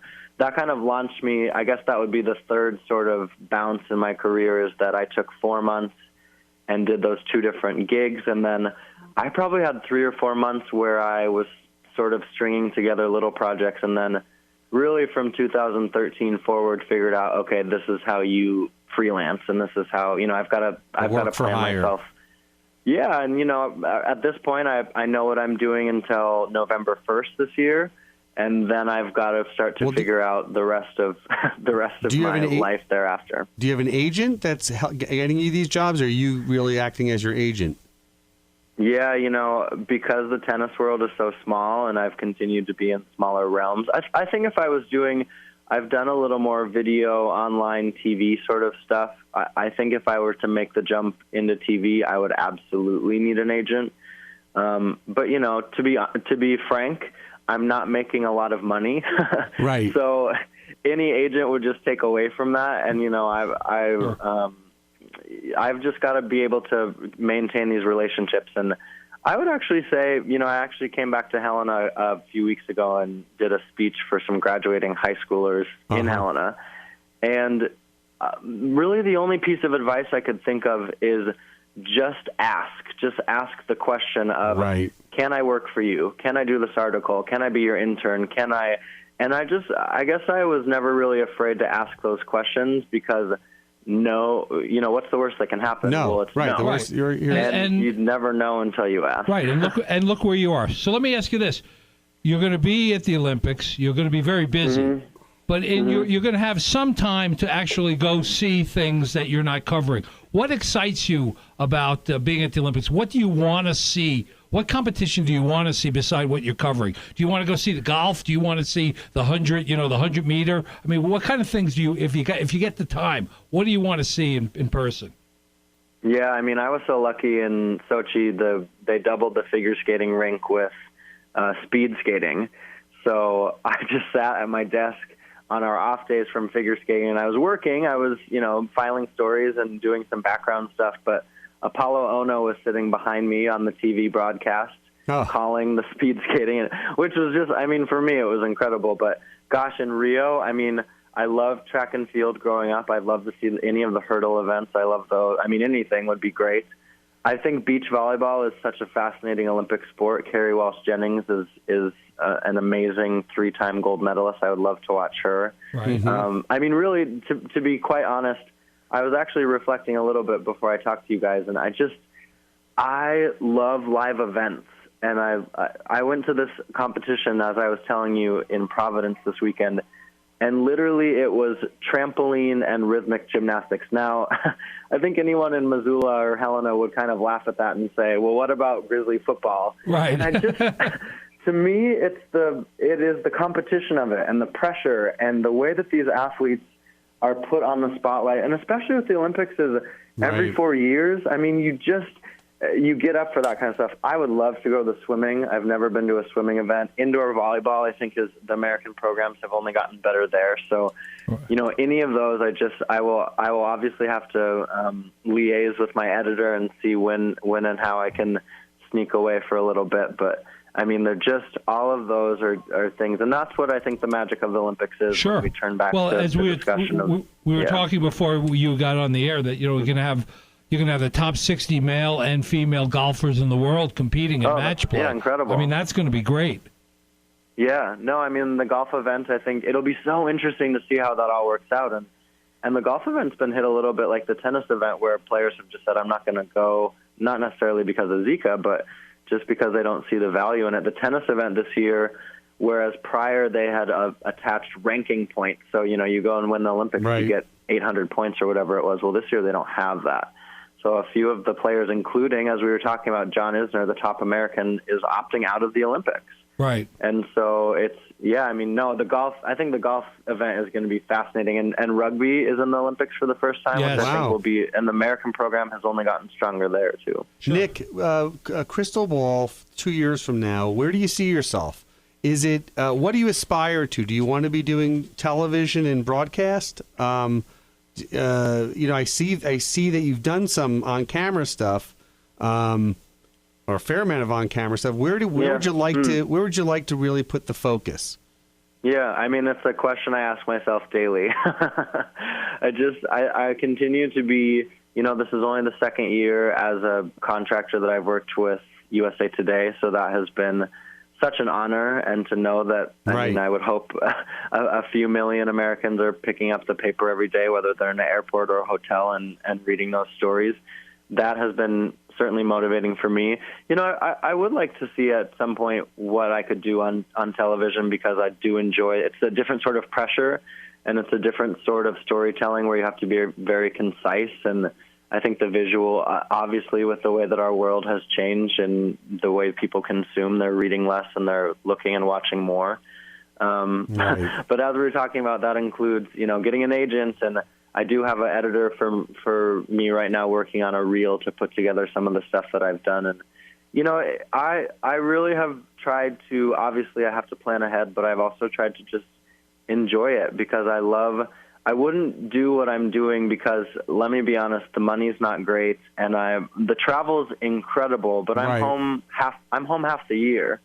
kind of launched me. I guess that would be the third sort of bounce in my career, is that I took 4 months and did those 2 different gigs. And then I probably had 3 or 4 months where I was sort of stringing together little projects, and then really from 2013 forward figured out, okay, this is how you freelance, and this is how, I've got to plan myself. Yeah, and at this point I know what I'm doing until November 1st this year, and then I've got to start to figure out the rest of my life thereafter. Do you have an agent that's getting you these jobs, or are you really acting as your agent? Yeah, because the tennis world is so small and I've continued to be in smaller realms, I think if I was I've done a little more video, online, TV sort of stuff. I think if I were to make the jump into TV, I would absolutely need an agent. But, to be frank, I'm not making a lot of money. Right. So any agent would just take away from that. And, I've just got to be able to maintain these relationships. And I would actually say, I actually came back to Helena a few weeks ago and did a speech for some graduating high schoolers in Helena. And really the only piece of advice I could think of is just ask. Just ask the question of, can I work for you? Can I do this article? Can I be your intern? Can I? And I guess I was never really afraid to ask those questions because what's the worst that can happen? No, well, it's right. No. The worst, and you'd never know until you ask. Right, and look where you are. So let me ask you this: you're going to be at the Olympics. You're going to be very busy, but you're going to have some time to actually go see things that you're not covering. What excites you about being at the Olympics? What do you want to see? What competition do you want to see beside what you're covering? Do you want to go see the golf? Do you want to see the 100 meter? I mean, what kind of things do you, if you get the time, what do you want to see in person? Yeah, I mean, I was so lucky in Sochi. They doubled the figure skating rink with speed skating. So I just sat at my desk on our off days from figure skating, and I was working. I was, filing stories and doing some background stuff, but Apollo Ono was sitting behind me on the TV broadcast, calling the speed skating, which was just, for me, it was incredible. But gosh, in Rio, I loved track and field growing up. I'd love to see any of the hurdle events. I love those. Anything would be great. I think beach volleyball is such a fascinating Olympic sport. Carrie Walsh-Jennings is an amazing 3-time gold medalist. I would love to watch her. Right. Really, to be quite honest, I was actually reflecting a little bit before I talked to you guys, and I love live events, and I went to this competition, as I was telling you, in Providence this weekend, and literally it was trampoline and rhythmic gymnastics. Now, I think anyone in Missoula or Helena would kind of laugh at that and say, well, what about Grizzly football? Right. And I just, to me, it is the competition of it and the pressure and the way that these athletes are put on the spotlight, and especially with the Olympics is every 4 years. I mean, you get up for that kind of stuff. I would love to go to the swimming. I've never been to a swimming event. Indoor volleyball, I think, is the American programs have only gotten better there. So, any of those, I will obviously have to liaise with my editor and see when and how I can sneak away for a little bit. But I mean, they're just, all of those are things, and that's what I think the magic of the Olympics is. Sure. When we turn back well, to as the we discussion were talking before you got on the air that you're going to have the top 60 male and female golfers in the world competing in match play. Yeah, incredible. I mean, that's going to be great. Yeah, no, I mean, the golf event, I think it'll be so interesting to see how that all works out. And the golf event's been hit a little bit like the tennis event, where players have just said, I'm not going to go, not necessarily because of Zika, but just because they don't see the value in it. The tennis event this year, whereas prior they had attached ranking points. So, you go and win the Olympics, you get 800 points or whatever it was. Well, this year they don't have that. So a few of the players, including, as we were talking about, John Isner, the top American, is opting out of the Olympics. Right. And so I think the golf event is going to be fascinating. And rugby is in the Olympics for the first time, Yes. which I think will be, and the American program has only gotten stronger there, too. Sure. Nick, a crystal ball 2 years from now, where do you see yourself? Is it, what do you aspire to? Do you want to be doing television and broadcast? I see that you've done some on-camera stuff, or a fair amount of on-camera stuff. Where would you like to really put the focus? Yeah, I mean, it's a question I ask myself daily. I continue to be, this is only the second year as a contractor that I've worked with USA Today, so that has been such an honor, and to know that, I would hope a few million Americans are picking up the paper every day, whether they're in an airport or a hotel, and reading those stories. That has been certainly motivating for me. I would like to see at some point what I could do on television, because I do enjoy it. It's a different sort of pressure, and it's a different sort of storytelling where you have to be very concise. And I think the visual, obviously, with the way that our world has changed and the way people consume, they're reading less and they're looking and watching more. But as we were talking about, that includes, getting an agent, and I do have an editor for me right now working on a reel to put together some of the stuff that I've done. And, I really have tried to, obviously I have to plan ahead, but I've also tried to just enjoy it, because I wouldn't do what I'm doing because, let me be honest, the money's not great, and the travel's incredible, but I'm home half the year.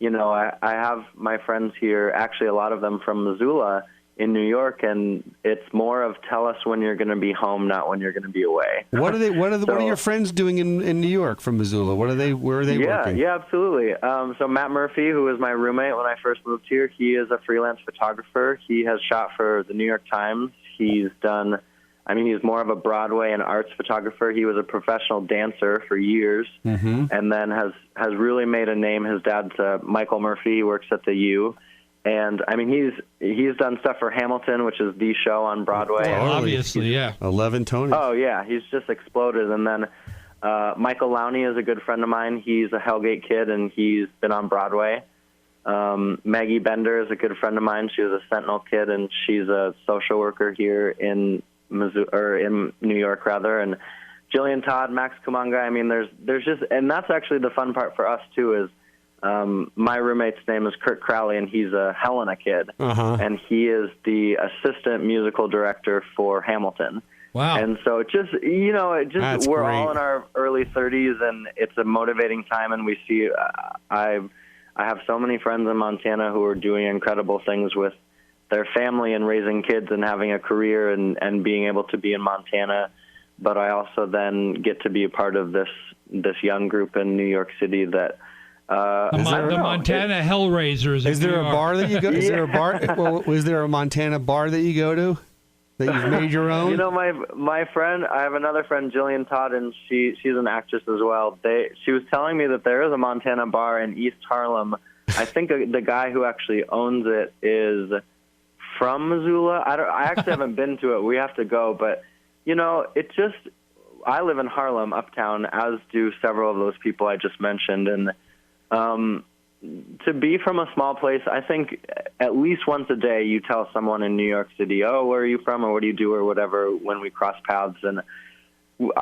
I have my friends here, actually a lot of them from Missoula in New York, and it's more of tell us when you're going to be home, not when you're going to be away. What are your friends doing in New York from Missoula? Where are they working? Yeah, absolutely. So Matt Murphy, who was my roommate when I first moved here, he is a freelance photographer. He has shot for the New York Times. He's more of a Broadway and arts photographer. He was a professional dancer for years, and then has really made a name. His dad's Michael Murphy. He works at the U. And he's done stuff for Hamilton, which is the show on Broadway. Well, obviously, yeah. 11 Tonys. Oh yeah, he's just exploded. And then Michael Lowney is a good friend of mine. He's a Hellgate kid, and he's been on Broadway. Maggie Bender is a good friend of mine. She was a Sentinel kid, and she's a social worker here in New York, rather. And Jillian Todd, Max Kumanga. There's just, and that's actually the fun part for us too, is my roommate's name is Kurt Crowley, and he's a Helena kid, and he is the assistant musical director for Hamilton. Wow! And so we're great. all in our early 30s, and it's a motivating time. And we see, I have so many friends in Montana who are doing incredible things with their family and raising kids and having a career and being able to be in Montana. But I also then get to be a part of this young group in New York City that. The Montana Hellraisers. Is there a bar that you go? Is there a bar? Well, is there a Montana bar that you go to? that you've made your own? You know, my friend, I have another friend, Jillian Todd, and she's an actress as well. She was telling me that there is a Montana bar in East Harlem. I think the guy who actually owns it is from Missoula. I actually haven't been to it. We have to go, but you know, I live in Harlem, uptown, as do several of those people I just mentioned, and to be from a small place, I think at least once a day you tell someone in New York City, oh, where are you from or what do you do or whatever when we cross paths. And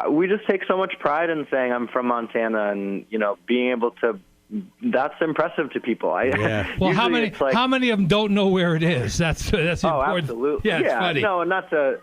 we just take so much pride in saying I'm from Montana, and, you know, being able to, that's impressive to people. Well, how many of them don't know where it is? That's important. Absolutely. Yeah, it's funny. No, not to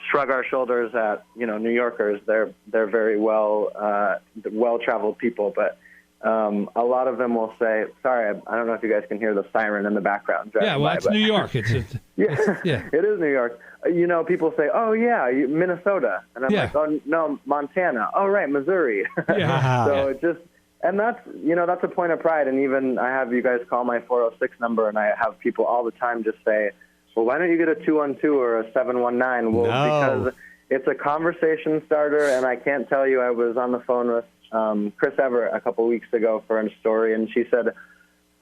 shrug our shoulders at, you know, New Yorkers. They're very well-traveled people, but a lot of them will say, sorry, I don't know if you guys can hear the siren in the background. Yeah, well, it's New York. Yeah, it is New York. You know, people say, oh, yeah, Minnesota. And I'm like, oh, no, Montana. Oh, right, Missouri. Yeah. So it just, and that's, you know, that's a point of pride. And even I have you guys call my 406 number, and I have people all the time just say, well, why don't you get a 212 or a 719? Well, because it's a conversation starter, and I can't tell you, I was on the phone with Chris Everett a couple weeks ago for a story, and she said,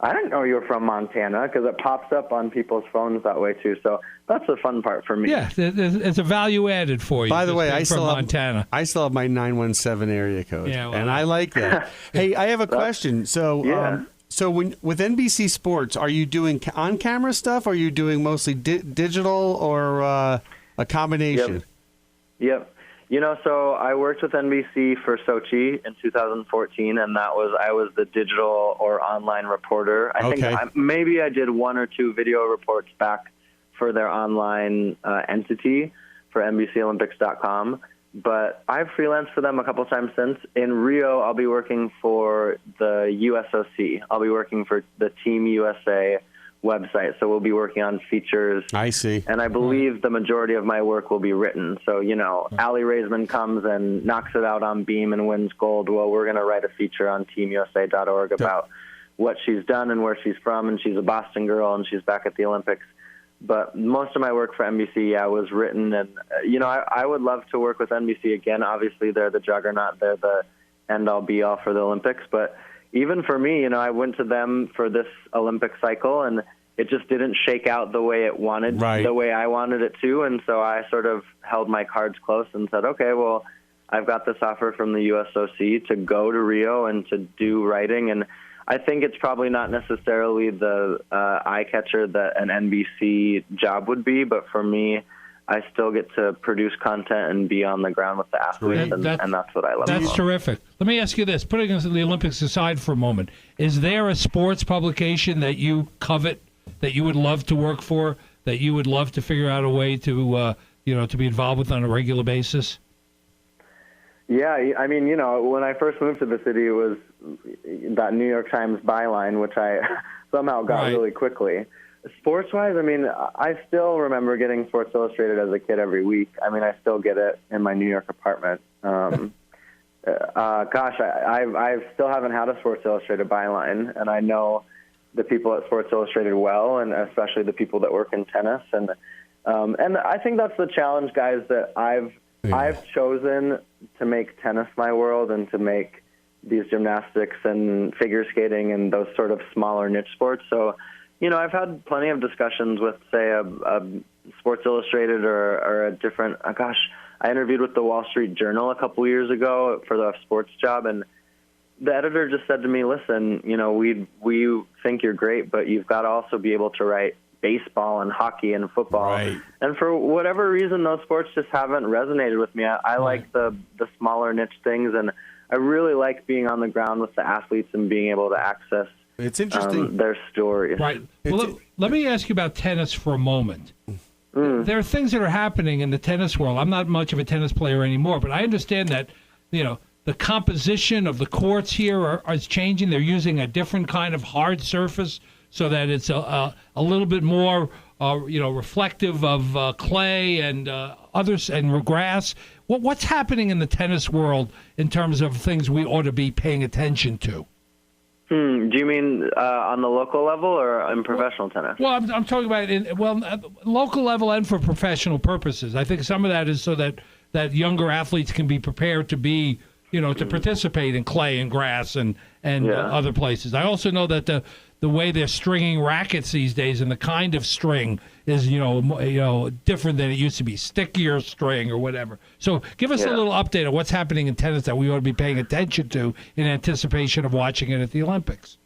I didn't know you were from Montana, because it pops up on people's phones that way too. So that's the fun part for me. Yeah, it's a value added for you. By the way, I still have my 917 area code, well, and I like that. Hey, I have a question. So, so with NBC Sports, are you doing on-camera stuff, or are you doing mostly digital, or a combination? Yep. You know, so I worked with NBC for Sochi in 2014, and I was the digital or online reporter. I think maybe I did one or two video reports back for their online entity for NBCOlympics.com. But I've freelanced for them a couple times since. In Rio, I'll be working for the USOC. I'll be working for the Team USA website, so we'll be working on features. I see. And I believe the majority of my work will be written. So, you know, Allie Raisman comes and knocks it out on beam and wins gold. Well, we're going to write a feature on teamusa.org about what she's done and where she's from, and she's a Boston girl, and she's back at the Olympics. But most of my work for NBC, was written. And, you know, I would love to work with NBC again. Obviously, they're the juggernaut. They're the end-all, be-all for the Olympics. But even for me, you know, I went to them for this Olympic cycle, and it just didn't shake out the way it wanted, the way I wanted it to. And so I sort of held my cards close and said, okay, well, I've got this offer from the USOC to go to Rio and to do writing. And I think it's probably not necessarily the eye catcher that an NBC job would be, but for me, I still get to produce content and be on the ground with the athletes, and that's what I love. That's terrific. Let me ask you this, putting the Olympics aside for a moment, is there a sports publication that you covet, that you would love to work for, that you would love to figure out a way to, to be involved with on a regular basis? Yeah, I mean, you know, when I first moved to the city, it was that New York Times byline, which I somehow got really quickly. Sports-wise, I mean, I still remember getting Sports Illustrated as a kid every week. I mean, I still get it in my New York apartment. I still haven't had a Sports Illustrated byline, and I know the people at Sports Illustrated well, and especially the people that work in tennis. And I think that's the challenge, guys, that I've chosen to make tennis my world and to make these gymnastics and figure skating and those sort of smaller niche sports. So, you know, I've had plenty of discussions with, say, a Sports Illustrated or a different, I interviewed with the Wall Street Journal a couple years ago for the sports job, and the editor just said to me, listen, you know, we think you're great, but you've got to also be able to write baseball and hockey and football. Right. And for whatever reason, those sports just haven't resonated with me. I like the smaller niche things, and I really like being on the ground with the athletes and being able to access it's interesting. Their stories. Right. Well, let me ask you about tennis for a moment. There are things that are happening in the tennis world. I'm not much of a tennis player anymore, but I understand that, you know, the composition of the courts here is changing. They're using a different kind of hard surface so that it's a little bit more, reflective of clay and others and grass. What's happening in the tennis world in terms of things we ought to be paying attention to? Do you mean on the local level or in professional tennis? Well, I'm talking about local level and for professional purposes. I think some of that is so that younger athletes can be prepared to be, to participate in clay and grass and other places. I also know that the way they're stringing rackets these days and the kind of string is, different than it used to be, stickier string or whatever. So give us a little update on what's happening in tennis that we ought to be paying attention to in anticipation of watching it at the Olympics.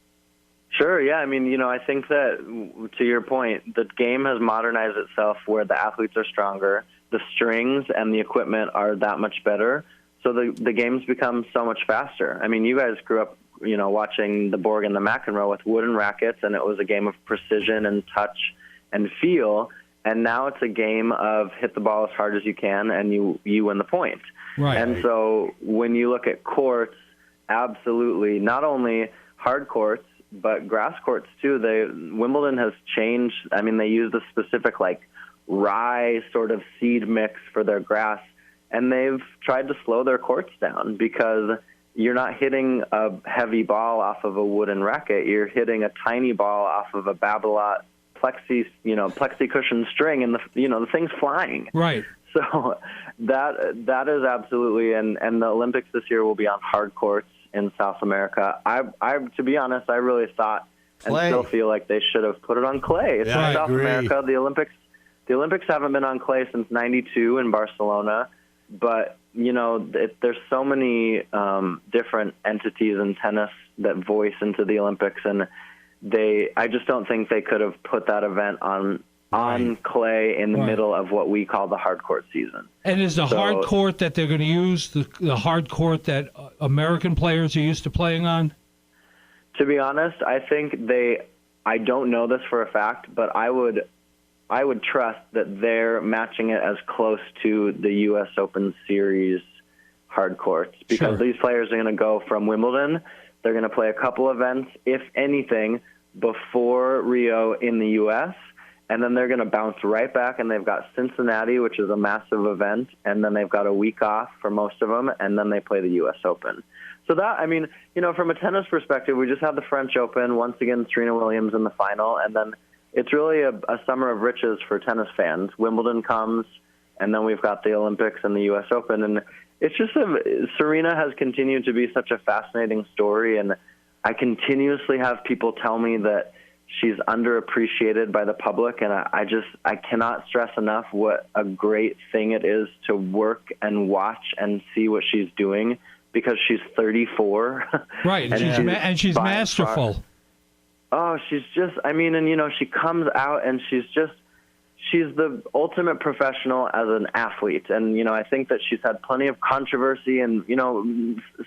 Sure, yeah. I mean, I think that, to your point, the game has modernized itself where the athletes are stronger, the strings and the equipment are that much better, so the games become so much faster. I mean, you guys grew up, watching the Borg and the McEnroe with wooden rackets, and it was a game of precision and touch and feel, and now it's a game of hit the ball as hard as you can, and you win the point. Right. And so when you look at courts, absolutely, not only hard courts, but grass courts too. Wimbledon has changed. I mean, they use a specific rye sort of seed mix for their grass, and they've tried to slow their courts down because you're not hitting a heavy ball off of a wooden racket. You're hitting a tiny ball off of a Babolat plexi cushion string, and the thing's flying. Right. So that is absolutely, and the Olympics this year will be on hard courts in South America. I to be honest, I really thought and still feel like they should have put it on clay. It's in South America. The Olympics haven't been on clay since '92 in Barcelona, but there's so many different entities in tennis that voice into the Olympics, and I just don't think they could have put that event on clay in the middle of what we call the hard court season. And is the hard court that they're going to use the hard court that American players are used to playing on? To be honest, I think I don't know this for a fact, but I would trust that they're matching it as close to the U.S. Open Series hard courts, because these players are going to go from Wimbledon. They're going to play a couple events, if anything, before Rio in the U.S., and then they're going to bounce right back, and they've got Cincinnati, which is a massive event, and then they've got a week off for most of them, and then they play the U.S. Open. So that, I mean, from a tennis perspective, we just had the French Open, once again Serena Williams in the final, and then it's really a summer of riches for tennis fans. Wimbledon comes, and then we've got the Olympics and the U.S. Open, and it's just Serena has continued to be such a fascinating story, and I continuously have people tell me that she's underappreciated by the public, and I cannot stress enough what a great thing it is to work and watch and see what she's doing, because she's 34. Right, and she's masterful. Oh, she's just, she comes out and she's the ultimate professional as an athlete. And, I think that she's had plenty of controversy, and,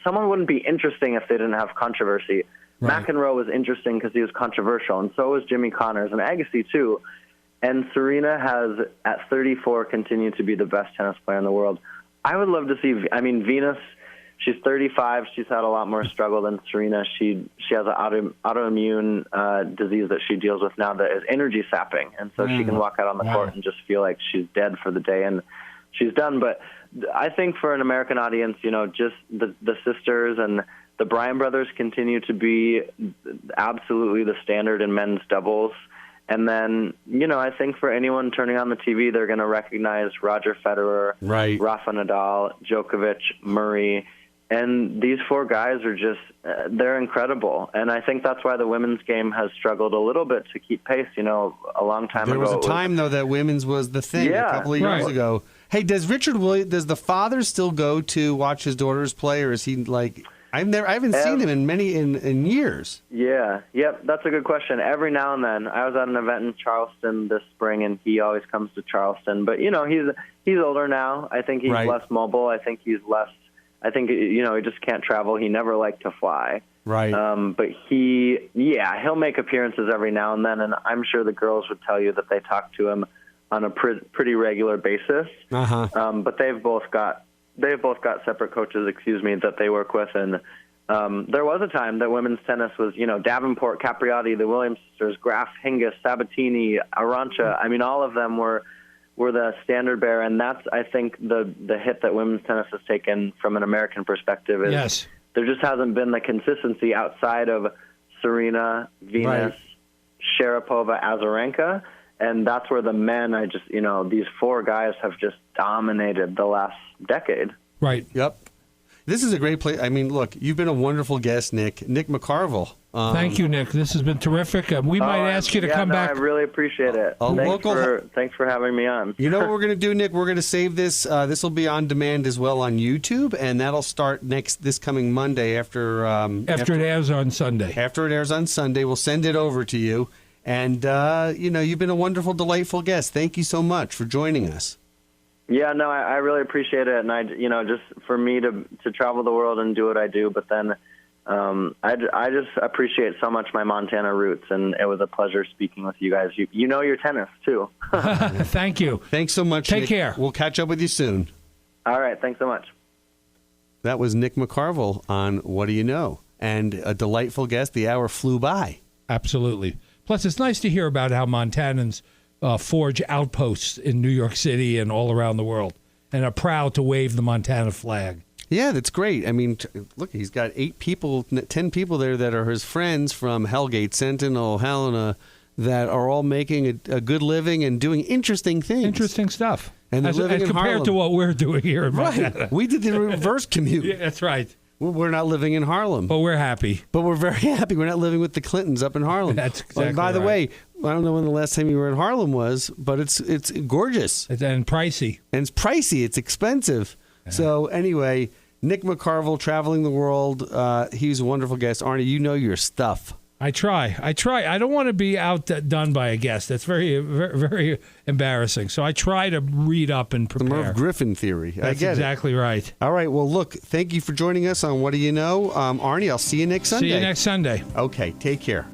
someone wouldn't be interesting if they didn't have controversy. Right. McEnroe was interesting because he was controversial, and so was Jimmy Connors and Agassi too. And Serena has, at 34, continued to be the best tennis player in the world. I would love to see, Venus, she's 35. She's had a lot more struggle than Serena. She has an autoimmune disease that she deals with now that is energy sapping, and so she can walk out on the court and just feel like she's dead for the day, and she's done. But I think for an American audience, just the sisters and the Bryan brothers continue to be absolutely the standard in men's doubles. And then, I think for anyone turning on the TV, they're going to recognize Roger Federer, Rafa Nadal, Djokovic, Murray. And these four guys are just, they're incredible. And I think that's why the women's game has struggled a little bit to keep pace. A long time ago. There was a time, though, that women's was the thing a couple of years ago. Hey, does the father still go to watch his daughters play, or is he I haven't seen him in years. Yeah, yep, that's a good question. Every now and then, I was at an event in Charleston this spring, and he always comes to Charleston. But he's older now. I think he's less mobile. I think he just can't travel. He never liked to fly. Right. But he'll make appearances every now and then, and I'm sure the girls would tell you that they talk to him on a pretty regular basis. But they've both got separate coaches, that they work with. And there was a time that women's tennis was, Davenport, Capriati, the Williams sisters, Graf, Hingis, Sabatini, Arantxa. All of them were the standard bearer. And that's, I think, the hit that women's tennis has taken from an American perspective is there just hasn't been the consistency outside of Serena, Venus, Sharapova, Azarenka. And that's where the men, these 4 guys have just dominated the last decade. Right. Yep. This is a great place. I mean, look, you've been a wonderful guest, Nick. Nick McCarvel. Thank you, Nick. This has been terrific. We might ask you to come back. I really appreciate it. Thanks for having me on. You know what we're going to do, Nick? We're going to save this. This will be on demand as well on YouTube, and that'll start this coming Monday after it airs on Sunday. After it airs on Sunday, we'll send it over to you. And, you've been a wonderful, delightful guest. Thank you so much for joining us. Yeah, no, I really appreciate it. And just for me to travel the world and do what I do, but then I just appreciate so much my Montana roots, and it was a pleasure speaking with you guys. You know your tennis, too. Thank you. Thanks so much, Take Nick. care. We'll catch up with you soon. All right, thanks so much. That was Nick McCarvel on What Do You Know? And a delightful guest. The hour flew by. Absolutely. Plus, it's nice to hear about how Montanans forge outposts in New York City and all around the world and are proud to wave the Montana flag. Yeah, that's great. I mean, look, he's got 10 people there that are his friends from Hellgate, Sentinel, Helena, that are all making a good living and doing interesting things. Interesting stuff. And they're living in compared Harlem. to what we're doing here in Montana. Right. We did the reverse commute. Yeah, that's right. We're not living in Harlem. But we're happy. But we're very happy. We're not living with the Clintons up in Harlem. That's exactly by the right. way, I don't know when the last time you were in Harlem was, but it's gorgeous. And pricey. And it's pricey. It's expensive. Yeah. So anyway, Nick McCarvel, traveling the world. He's a wonderful guest. Arnie, you know your stuff. I try. I don't want to be outdone by a guest. That's very, very, very embarrassing. So I try to read up and prepare. The Merv Griffin theory. That's I get exactly right. All right. Well, look, thank you for joining us on What Do You Know? Arnie, I'll see you next Sunday. See you next Sunday. Okay. Take care.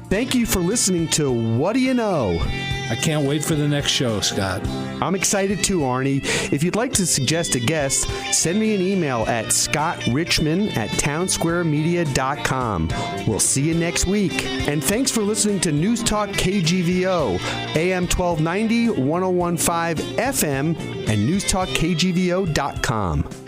Thank you for listening to What Do You Know? I can't wait for the next show, Scott. I'm excited too, Arnie. If you'd like to suggest a guest, send me an email at scottrichmond@townsquaremedia.com. We'll see you next week. And thanks for listening to Newstalk KGVO, AM 1290, 1015 FM, and newstalkkgvo.com.